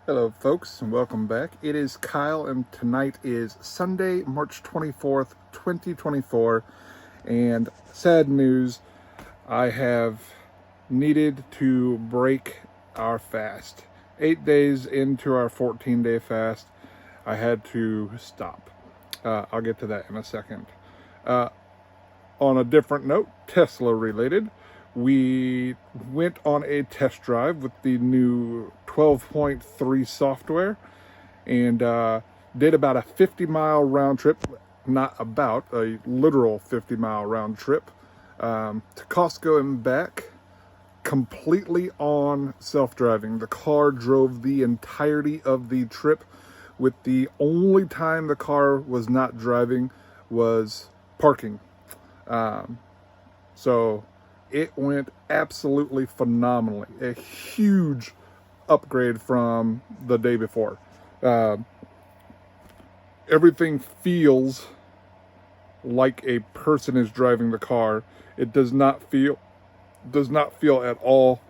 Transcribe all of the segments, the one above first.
Hello folks and welcome back. It is Kyle and tonight is Sunday, March 24th, 2024, and sad news, I have needed to break our fast. 8 days into our 14-day fast, I had to stop. I'll get to that in a second. On a different note, Tesla related, we went on a test drive with the new 12.3 software and did about a 50-mile round trip, not about, a literal 50-mile round trip to Costco and back, completely on self-driving. The car drove the entirety of the trip, with the only time the car was not driving was parking. So it went absolutely phenomenally. A huge upgrade from the day before. Everything feels like a person is driving the car. It does not feel at all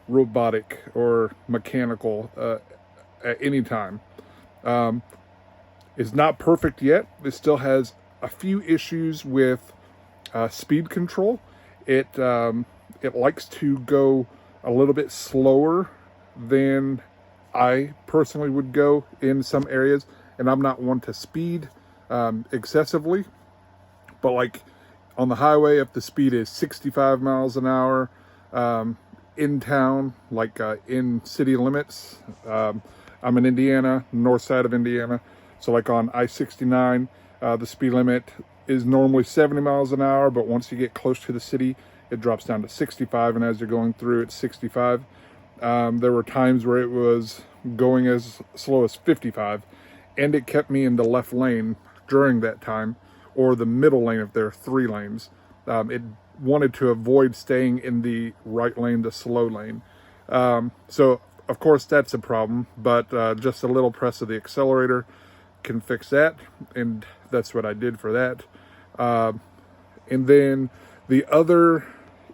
robotic or mechanical at any time. It's not perfect yet. It still has a few issues with speed control. It likes to go a little bit slower than I personally would go in some areas, and I'm not one to speed excessively, but like on the highway, if the speed is 65 miles an hour in town, like in city limits, I'm in Indiana, north side of Indiana, so like on I-69, the speed limit is normally 70 miles an hour, but once you get close to the city, it drops down to 65, and as you're going through, it's 65. There were times where it was going as slow as 55, and it kept me in the left lane during that time, or the middle lane if there are 3 lanes. It wanted to avoid staying in the right lane, the slow lane. So, of course, that's a problem, but just a little press of the accelerator can fix that, and that's what I did for that. And then the other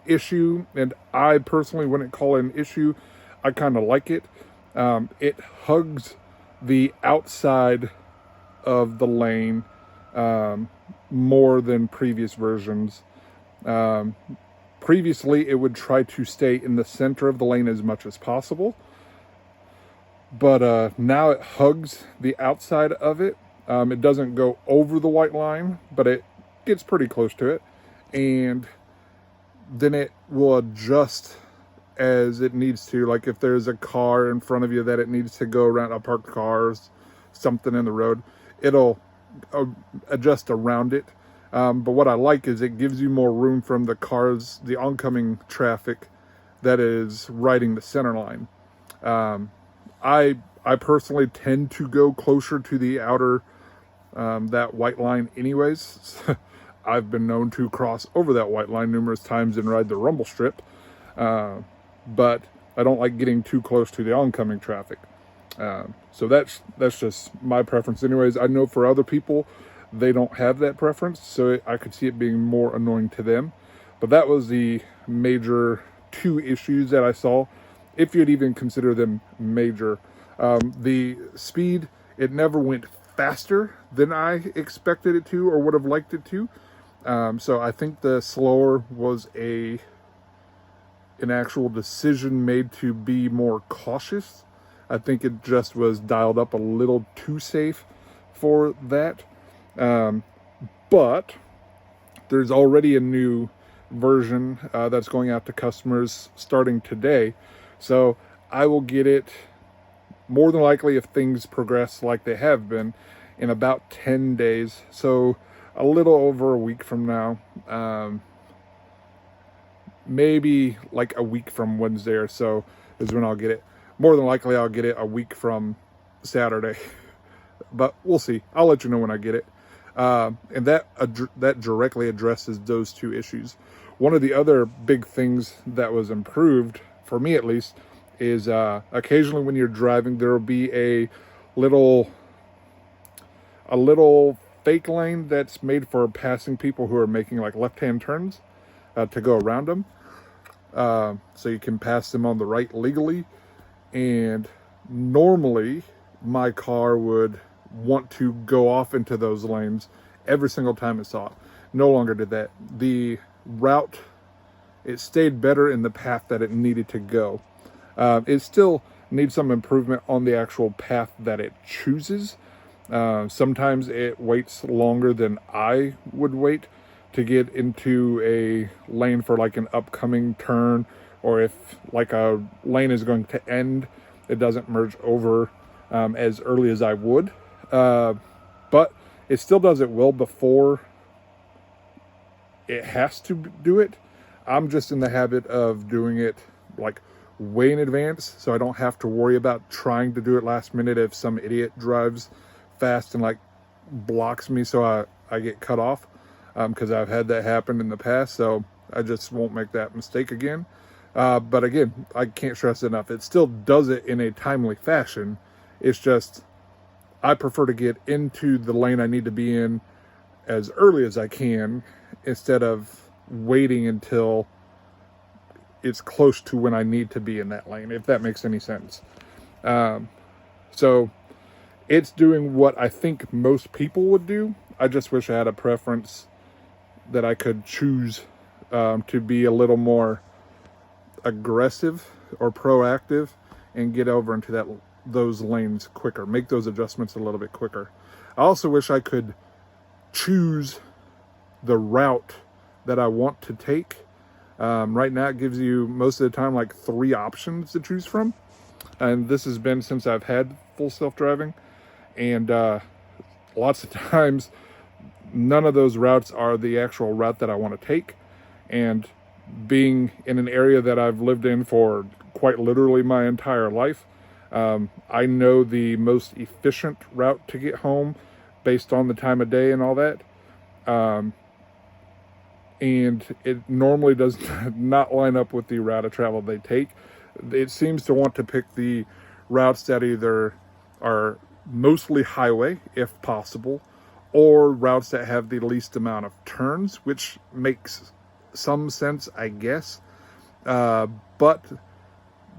issue, and I personally wouldn't call it an issue, I kind of like it. It hugs the outside of the lane more than previous versions. Previously, it would try to stay in the center of the lane as much as possible, but now it hugs the outside of it. It doesn't go over the white line, but it gets pretty close to it, and then it will adjust as it needs to. Like if there's a car in front of you that it needs to go around, a parked car, something in the road, it'll adjust around it. But what I like is it gives you more room from the cars, the oncoming traffic that is riding the center line. I personally tend to go closer to the outer, that white line anyways. I've been known to cross over that white line numerous times and ride the rumble strip. But I don't like getting too close to the oncoming traffic. So that's just my preference anyways. I know for other people, they don't have that preference, so I could see it being more annoying to them. But that was the major 2 issues that I saw, if you'd even consider them major. The speed, it never went faster than I expected it to or would have liked it to. So I think the slower was an actual decision made to be more cautious. I think it just was dialed up a little too safe for that. But there's already a new version that's going out to customers starting today. So I will get it more than likely, if things progress like they have been, in about 10 days. So a little over a week from now. Maybe like a week from Wednesday or so is when I'll get it. More than likely, I'll get it a week from Saturday. But we'll see. I'll let you know when I get it. And that directly addresses those 2 issues. One of the other big things that was improved, for me at least, is occasionally when you're driving, there will be a little fake lane that's made for passing people who are making like left-hand turns to go around them. So you can pass them on the right legally. And normally my car would want to go off into those lanes every single time it saw it. No longer did that. The route, it stayed better in the path that it needed to go. It still needs some improvement on the actual path that it chooses. Sometimes it waits longer than I would wait to get into a lane for like an upcoming turn, or if like a lane is going to end, it doesn't merge over as early as I would. But it still does it well before it has to do it. I'm just in the habit of doing it like way in advance, so I don't have to worry about trying to do it last minute if some idiot drives fast and like blocks me, so I get cut off, because I've had that happen in the past, so I just won't make that mistake again. But again, I can't stress it enough, it still does it in a timely fashion. It's just I prefer to get into the lane I need to be in as early as I can, instead of waiting until it's close to when I need to be in that lane, if that makes any sense. So it's doing what I think most people would do. I just wish I had a preference that I could choose to be a little more aggressive or proactive and get over into those lanes quicker, make those adjustments a little bit quicker. I also wish I could choose the route that I want to take. Right now it gives you most of the time like 3 options to choose from, and this has been since I've had full self-driving, and lots of times none of those routes are the actual route that I want to take. And being in an area that I've lived in for quite literally my entire life, I know the most efficient route to get home based on the time of day and all that. And it normally does not line up with the route of travel they take. It seems to want to pick the routes that either are mostly highway, if possible, or routes that have the least amount of turns, which makes some sense, I guess. But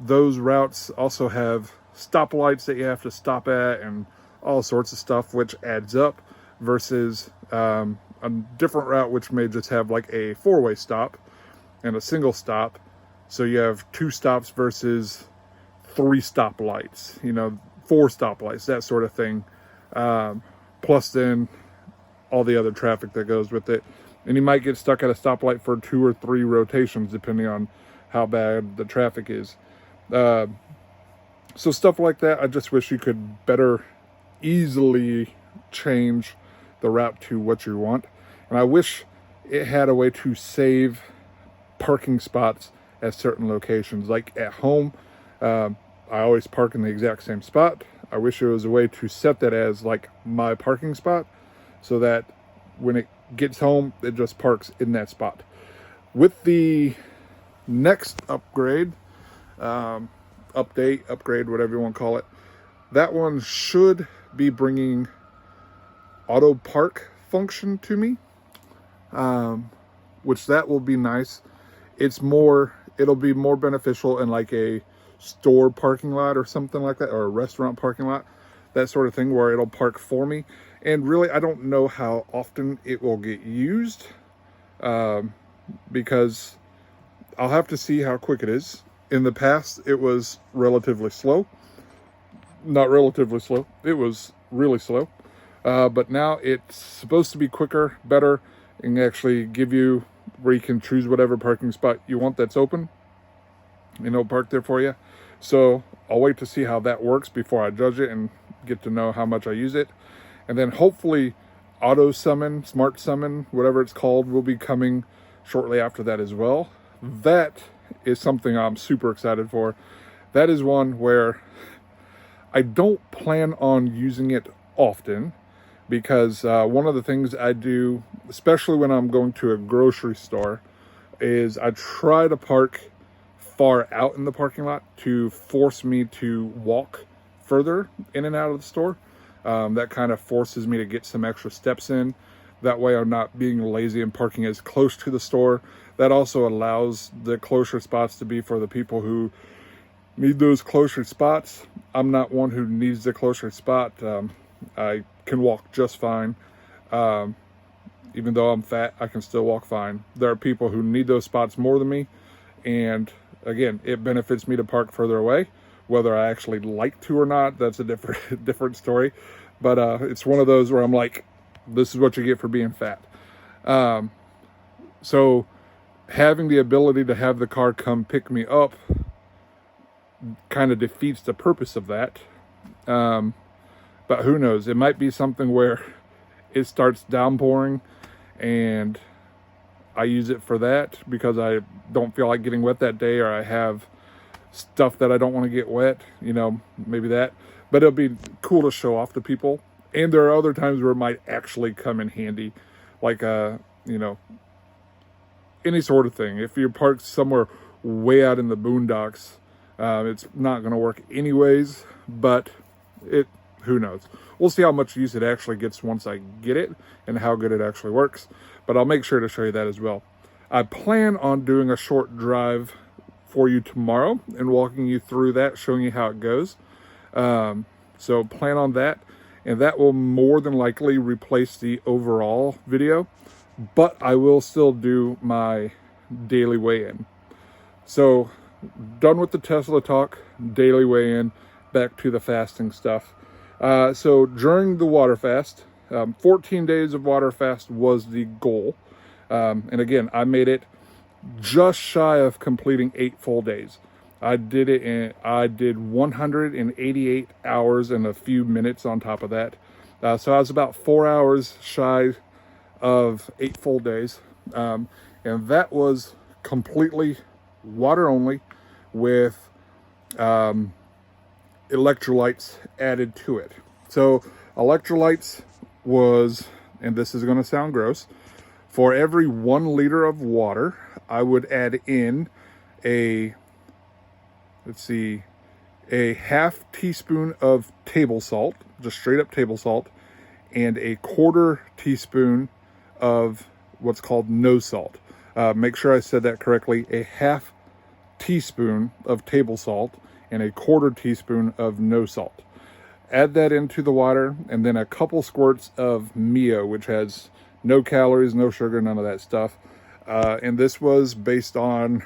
those routes also have stoplights that you have to stop at and all sorts of stuff, which adds up, versus a different route which may just have like a 4-way stop and a single stop. So you have 2 stops versus 3 stoplights, 4 stoplights, that sort of thing. Plus then all the other traffic that goes with it. And you might get stuck at a stoplight for 2 or 3 rotations, depending on how bad the traffic is. So stuff like that, I just wish you could better easily change the route to what you want. And I wish it had a way to save parking spots at certain locations. Like at home, I always park in the exact same spot. I wish there was a way to set that as like my parking spot, so that when it gets home, it just parks in that spot. With the next upgrade, upgrade, whatever you want to call it, that one should be bringing auto park function to me, which that will be nice. It'll be more beneficial in like a store parking lot or something like that, or a restaurant parking lot, that sort of thing, where it'll park for me. And really, I don't know how often it will get used, because I'll have to see how quick it is. In the past, it was relatively slow. Not relatively slow, it was really slow. But now it's supposed to be quicker, better, and actually give you where you can choose whatever parking spot you want that's open, and it'll park there for you. So I'll wait to see how that works before I judge it and get to know how much I use it. And then hopefully auto summon, smart summon, whatever it's called, will be coming shortly after that as well. That is something I'm super excited for. That is one where I don't plan on using it often, because one of the things I do, especially when I'm going to a grocery store, is I try to park far out in the parking lot to force me to walk further in and out of the store. That kind of forces me to get some extra steps in. That way I'm not being lazy and parking as close to the store. That also allows the closer spots to be for the people who need those closer spots. I'm not one who needs the closer spot. I can walk just fine. Even though I'm fat, I can still walk fine. There are people who need those spots more than me. And again, it benefits me to park further away. Whether I actually like to or not, that's a different story. But it's one of those where I'm like, this is what you get for being fat. So having the ability to have the car come pick me up kind of defeats the purpose of that. But who knows? It might be something where it starts downpouring and I use it for that because I don't feel like getting wet that day, or I have stuff that I don't want to get wet, you know, maybe that. But it'll be cool to show off to people. And there are other times where it might actually come in handy, like, you know, any sort of thing. If you're parked somewhere way out in the boondocks, it's not going to work anyways, but who knows? We'll see how much use it actually gets once I get it and how good it actually works, but I'll make sure to show you that as well. I plan on doing a short drive for you tomorrow and walking you through that, showing you how it goes. So plan on that, and that will more than likely replace the overall video, but I will still do my daily weigh-in. So done with the Tesla talk, daily weigh-in, back to the fasting stuff. So during the water fast, 14 days of water fast was the goal. And again, I made it just shy of completing 8 full days. I did 188 hours and a few minutes on top of that. So I was about 4 hours shy of 8 full days. And that was completely water only with electrolytes added to it. So electrolytes was, and this is going to sound gross, for every 1 liter of water, I would add in a half teaspoon of table salt, just straight up table salt, and a 1/4 teaspoon of what's called no salt. Make sure I said that correctly. A half teaspoon of table salt and a 1/4 teaspoon of no salt. Add that into the water, and then a couple squirts of Mio, which has no calories, no sugar, none of that stuff. And this was based on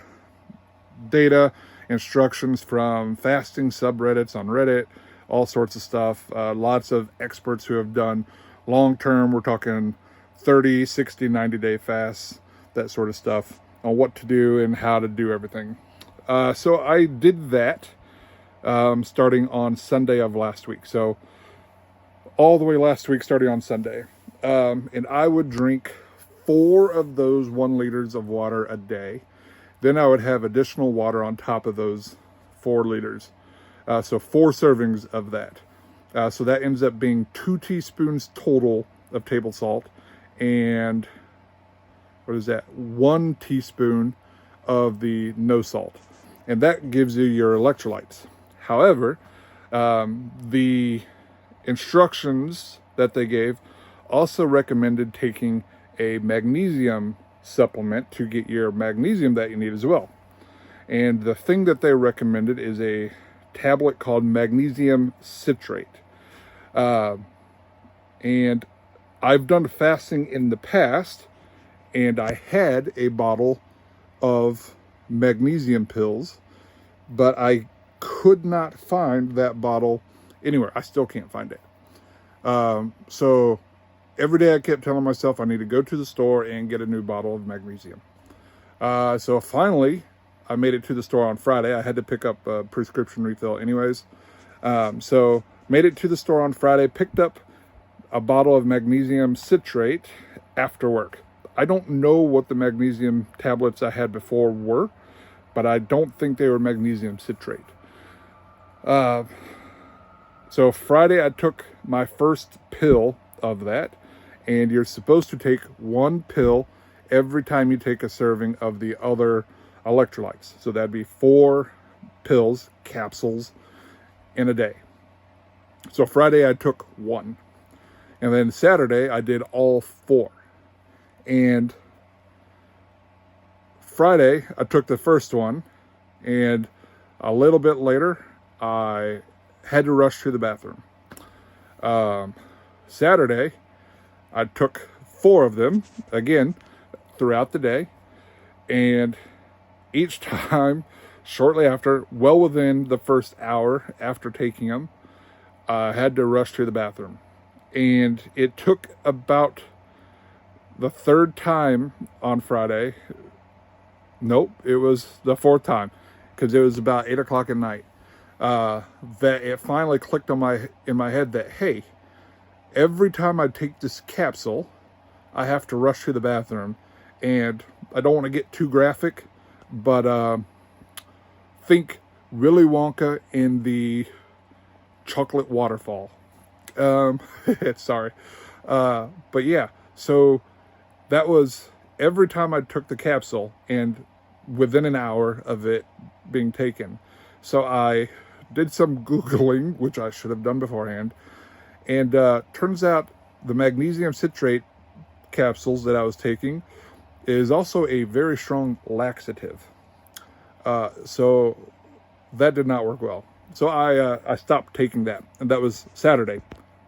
data, instructions from fasting subreddits on Reddit, all sorts of stuff. Lots of experts who have done long-term, we're talking 30, 60, 90-day fasts, that sort of stuff, on what to do and how to do everything. So I did that starting on Sunday of last week. So all the way last week, starting on Sunday. And I would drink 4 of those 1 liters of water a day. Then I would have additional water on top of those 4 liters. So 4 servings of that. So that ends up being 2 teaspoons total of table salt. And what is that? 1 teaspoon of the no salt. And that gives you your electrolytes. However, the instructions that they gave also recommended taking a magnesium supplement to get your magnesium that you need as well. And the thing that they recommended is a tablet called magnesium citrate. And I've done fasting in the past, and I had a bottle of magnesium pills, but I could not find that bottle anywhere. I still can't find it. So every day I kept telling myself I need to go to the store and get a new bottle of magnesium. So finally, I made it to the store on Friday. I had to pick up a prescription refill anyways. So made it to the store on Friday, picked up a bottle of magnesium citrate after work. I don't know what the magnesium tablets I had before were, but I don't think they were magnesium citrate. So Friday I took my first pill of that, and you're supposed to take 1 pill every time you take a serving of the other electrolytes. So that'd be 4 pills, capsules, in a day. So Friday I took 1. And then Saturday I did all 4. And Friday I took the first one, and A little bit later, I had to rush to the bathroom. Saturday, I took 4 of them, again, throughout the day. And each time, shortly after, well within the first hour after taking them, I had to rush to the bathroom. And it took about the 3rd time on Friday. Nope, it was the 4th time, because it was about 8 o'clock at night, that it finally clicked in my head that, hey, every time I take this capsule, I have to rush to the bathroom. And I don't want to get too graphic, but think Willy Wonka in the chocolate waterfall. Sorry. But yeah, so that was every time I took the capsule, and within an hour of it being taken. So I did some Googling, which I should have done beforehand. And turns out the magnesium citrate capsules that I was taking is also a very strong laxative. So that did not work well. So I stopped taking that. And that was Saturday,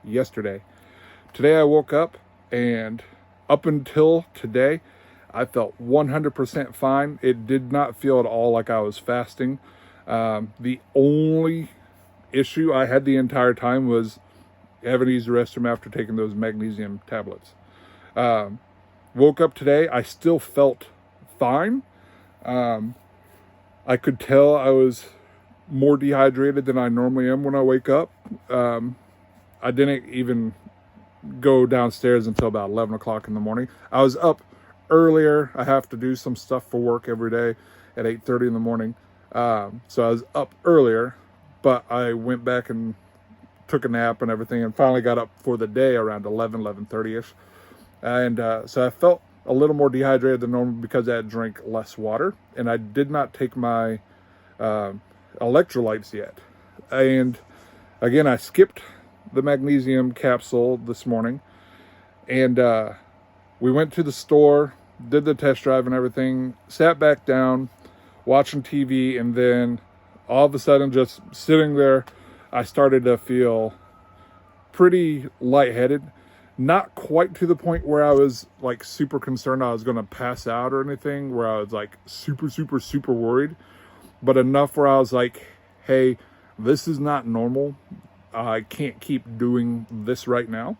yesterday. Today I woke up, and up until today, I felt 100% fine. It did not feel at all like I was fasting. The only issue I had the entire time was having to use the restroom after taking those magnesium tablets. Woke up today, I still felt fine. I could tell I was more dehydrated than I normally am when I wake up. I didn't even go downstairs until about 11 o'clock in the morning. I was up earlier. I have to do some stuff for work every day at 8:30 in the morning. So I was up earlier, but I went back and took a nap and everything, and finally got up for the day around 11:30ish. And so I felt a little more dehydrated than normal because I had drank less water, and I did not take my electrolytes yet. And again, I skipped the magnesium capsule this morning, and we went to the store, did the test drive and everything, sat back down, watching TV, and then all of a sudden, just sitting there, I started to feel pretty lightheaded. Not quite to the point where I was like super concerned I was going to pass out or anything, where I was like super worried, but enough where I was like, hey, this is not normal. I can't keep doing this right now.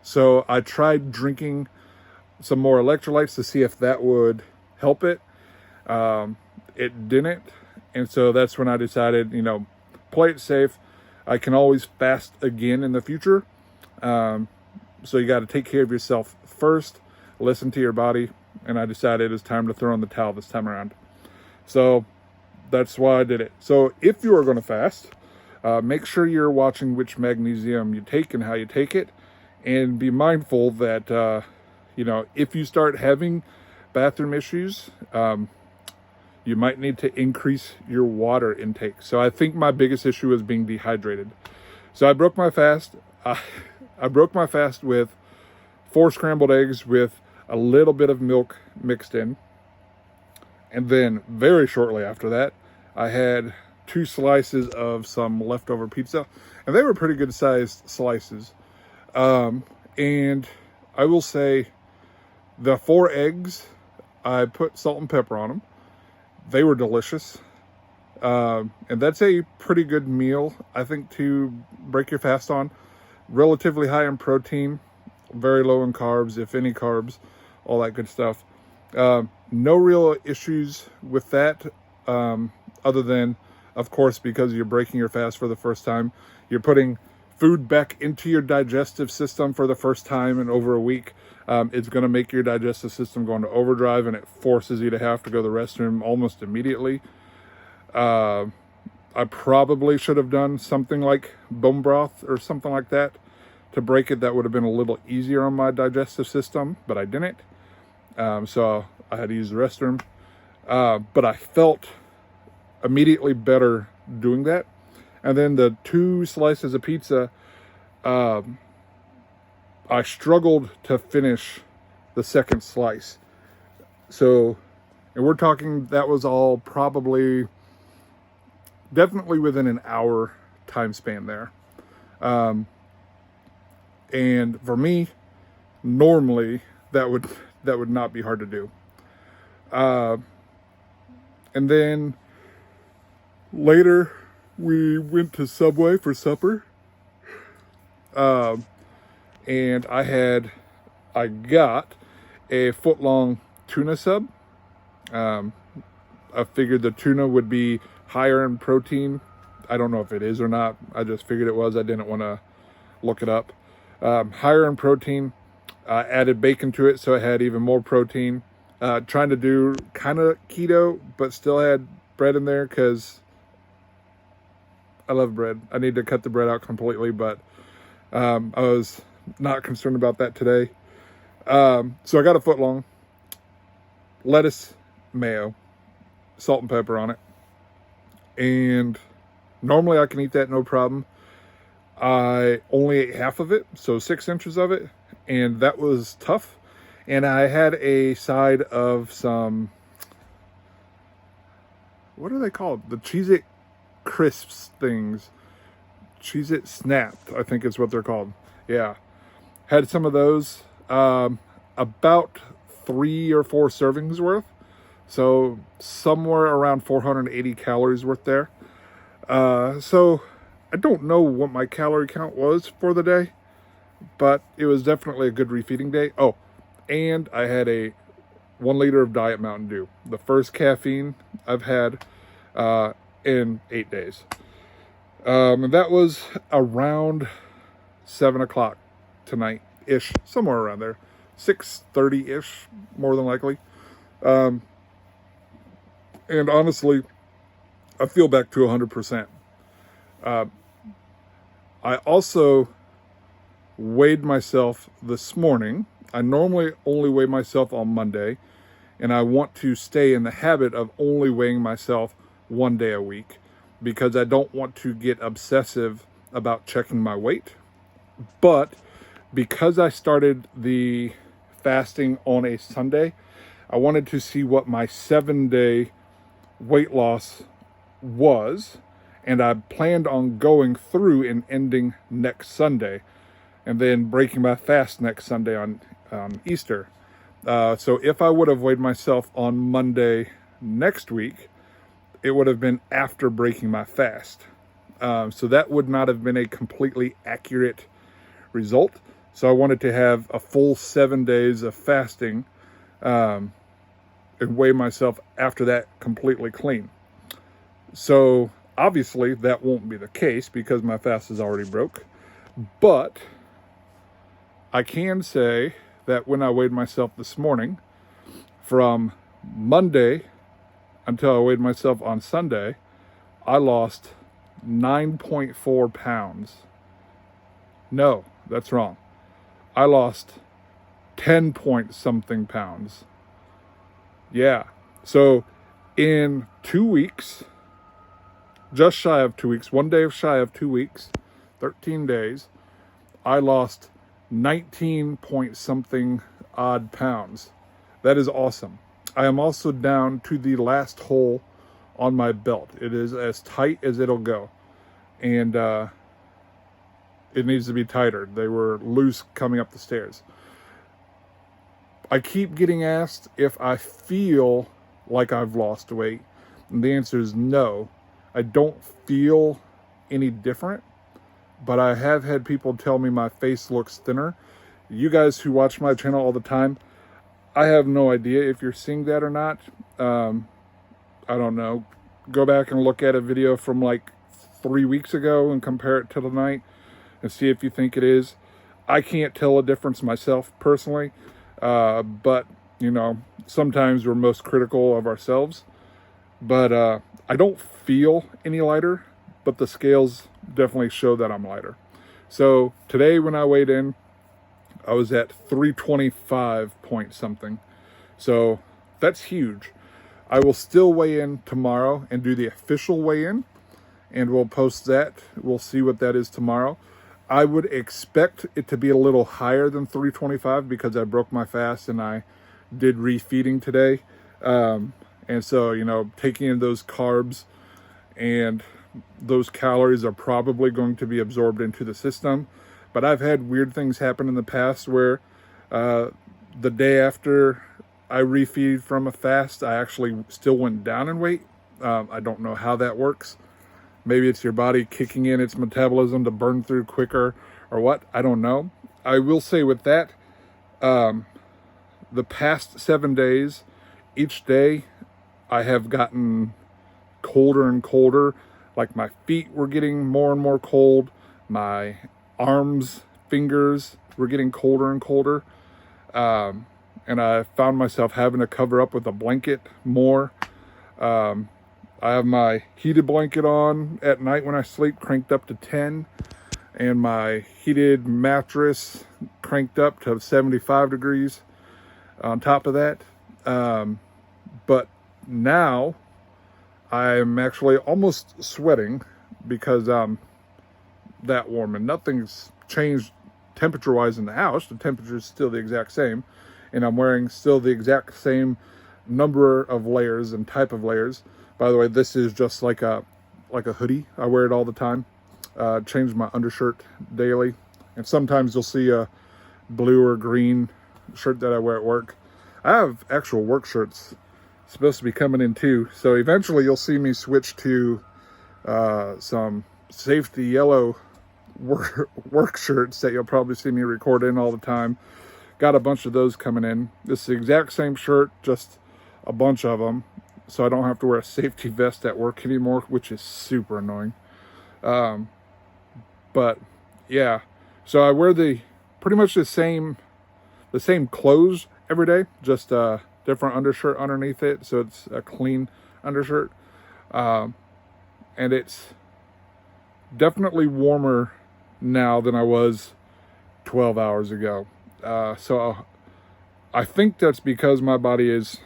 So I tried drinking some more electrolytes to see if that would help it. It didn't. And so that's when I decided, play it safe. I can always fast again in the future. So you got to take care of yourself first, listen to your body. And I decided it's time to throw in the towel this time around. So that's why I did it. So if you are going to fast, make sure you're watching which magnesium you take and how you take it. And be mindful that, if you start having bathroom issues, you might need to increase your water intake. So I think my biggest issue is being dehydrated. So I broke my fast. I broke my fast with 4 scrambled eggs with a little bit of milk mixed in. And then very shortly after that, I had 2 slices of some leftover pizza. And they were pretty good sized slices. And I will say the 4 eggs, I put salt and pepper on them. They were delicious. And that's a pretty good meal, I think, to break your fast on. Relatively high in protein, very low in carbs, if any carbs, all that good stuff. No real issues with that, other than, of course, because you're breaking your fast for the first time, you're putting food back into your digestive system for the first time in over a week. It's going to make your digestive system go into overdrive, and it forces you to have to go to the restroom almost immediately. I probably should have done something like bone broth or something like that to break it. That would have been a little easier on my digestive system, but I didn't. So I had to use the restroom. But I felt immediately better doing that. And then the 2 slices of pizza, I struggled to finish the second slice. So, and we're talking, that was all probably definitely within an hour time span there. And for me, normally that would not be hard to do. And then later we went to Subway for supper. And I got a foot-long tuna sub. I figured the tuna would be higher in protein. I don't know if it is or not. I just figured it was. I didn't want to look it up. Higher in protein. Added bacon to it, so it had even more protein. Trying to do kind of keto, but still had bread in there because I love bread. I need to cut the bread out completely, but I was not concerned about that today. So I got a foot long, lettuce, mayo, salt and pepper on it. And normally I can eat that no problem. I only ate half of it, so 6 inches of it, and that was tough. And I had a side of some, what are they called? The Cheez-It crisps things. Cheez-It Snapped, I think is what they're called. Yeah. Had some of those, about 3 or 4 servings worth. So somewhere around 480 calories worth there. So I don't know what my calorie count was for the day, but it was definitely a good refeeding day. Oh, and I had a 1 liter of Diet Mountain Dew. The first caffeine I've had in 8 days. And that was around 7 o'clock tonight-ish, somewhere around there. 6:30-ish, more than likely. And honestly, I feel back to 100%. I also weighed myself this morning. I normally only weigh myself on Monday, and I want to stay in the habit of only weighing myself 1 day a week because I don't want to get obsessive about checking my weight. But because I started the fasting on a Sunday, I wanted to see what my 7-day weight loss was, and I planned on going through and ending next Sunday, and then breaking my fast next Sunday on Easter. So if I would have weighed myself on Monday next week, it would have been after breaking my fast. So that would not have been a completely accurate result. So I wanted to have a full 7 days of fasting and weigh myself after that completely clean. So obviously that won't be the case because my fast is already broke. But I can say that when I weighed myself this morning, from Monday until I weighed myself on Sunday, I lost 9.4 pounds. No, that's wrong. I lost 10 point something pounds. Yeah. So in 2 weeks, just shy of 2 weeks, 1 day shy of 2 weeks, 13 days, I lost 19 point something odd pounds. That is awesome. I am also down to the last hole on my belt. It is as tight as it'll go. And it needs to be tighter. They were loose coming up the stairs. I keep getting asked if I feel like I've lost weight. And the answer is no. I don't feel any different. But I have had people tell me my face looks thinner. You guys who watch my channel all the time, I have no idea if you're seeing that or not. I don't know. Go back and look at a video from like 3 weeks ago and compare it to tonight and see if you think it is. I can't tell a difference myself personally, but you know, sometimes we're most critical of ourselves. But I don't feel any lighter, but the scales definitely show that I'm lighter. So today when I weighed in, I was at 325 point something. So that's huge. I will still weigh in tomorrow and do the official weigh-in, and we'll post that. We'll see what that is tomorrow. I would expect it to be a little higher than 325 because I broke my fast and I did refeeding today. And so, you know, taking in those carbs and those calories are probably going to be absorbed into the system. But I've had weird things happen in the past where the day after I refeed from a fast, I actually still went down in weight. I don't know how that works. Maybe it's your body kicking in its metabolism to burn through quicker or what. I don't know. I will say with that, the past 7 days, each day I have gotten colder and colder. Like my feet were getting more and more cold. My arms, fingers were getting colder and colder. And I found myself having to cover up with a blanket more. I have my heated blanket on at night when I sleep, cranked up to 10. And my heated mattress cranked up to 75 degrees on top of that. But now I'm actually almost sweating because I'm that warm, and nothing's changed temperature-wise in the house. The temperature is still the exact same, and I'm wearing still the exact same number of layers and type of layers. By the way, this is just like a hoodie. I wear it all the time. Change my undershirt daily, and sometimes you'll see a blue or green shirt that I wear at work. I have actual work shirts supposed to be coming in too, so eventually you'll see me switch to some safety yellow work shirts that you'll probably see me record in all the time. Got a bunch of those coming in. This is the exact same shirt, just a bunch of them, so I don't have to wear a safety vest at work anymore, which is super annoying. But yeah, so I wear pretty much the same clothes every day, just a different undershirt underneath it, so it's a clean undershirt. And it's definitely warmer now than I was 12 hours ago. So I think that's because my body is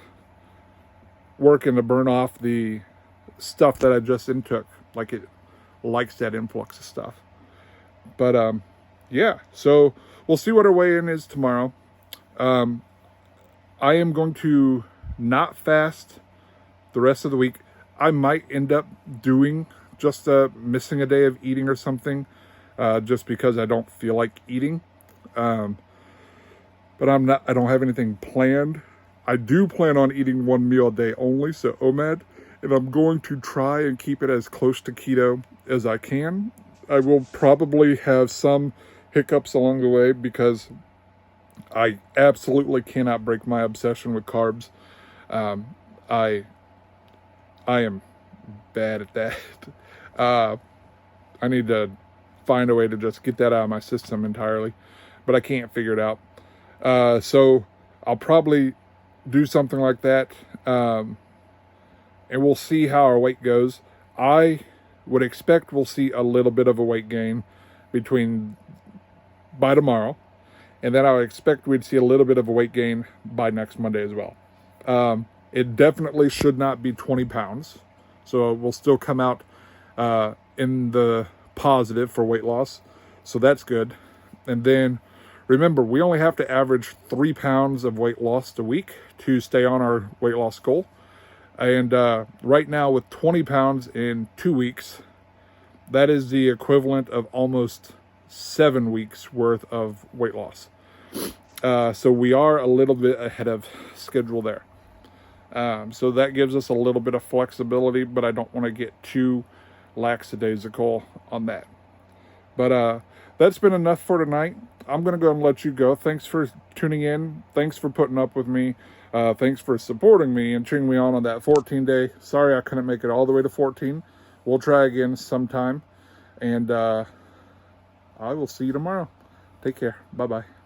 working to burn off the stuff that I just intook. Like it likes that influx of stuff. But yeah, so we'll see what our weigh-in is tomorrow. I am going to not fast the rest of the week. I might end up doing just missing a day of eating or something, just because I don't feel like eating. But I don't have anything planned. I do plan on eating one meal a day only, so OMAD, and I'm going to try and keep it as close to keto as I can. I will probably have some hiccups along the way because I absolutely cannot break my obsession with carbs. I am bad at that. I need to find a way to just get that out of my system entirely, but I can't figure it out. So I'll probably do something like that, and we'll see how our weight goes. I would expect we'll see a little bit of a weight gain by tomorrow, and then I would expect we'd see a little bit of a weight gain by next Monday as well. It definitely should not be 20 pounds, so we'll still come out in the positive for weight loss, so that's good. And then remember, we only have to average 3 pounds of weight loss a week to stay on our weight loss goal. And right now with 20 pounds in 2 weeks, that is the equivalent of almost 7 weeks worth of weight loss. So we are a little bit ahead of schedule there. So that gives us a little bit of flexibility, but I don't want to get too lackadaisical on that. But that's been enough for tonight. I'm going to go and let you go. Thanks for tuning in. Thanks for putting up with me. Thanks for supporting me and cheering me on that 14-day. Sorry I couldn't make it all the way to 14. We'll try again sometime. And I will see you tomorrow. Take care. Bye-bye.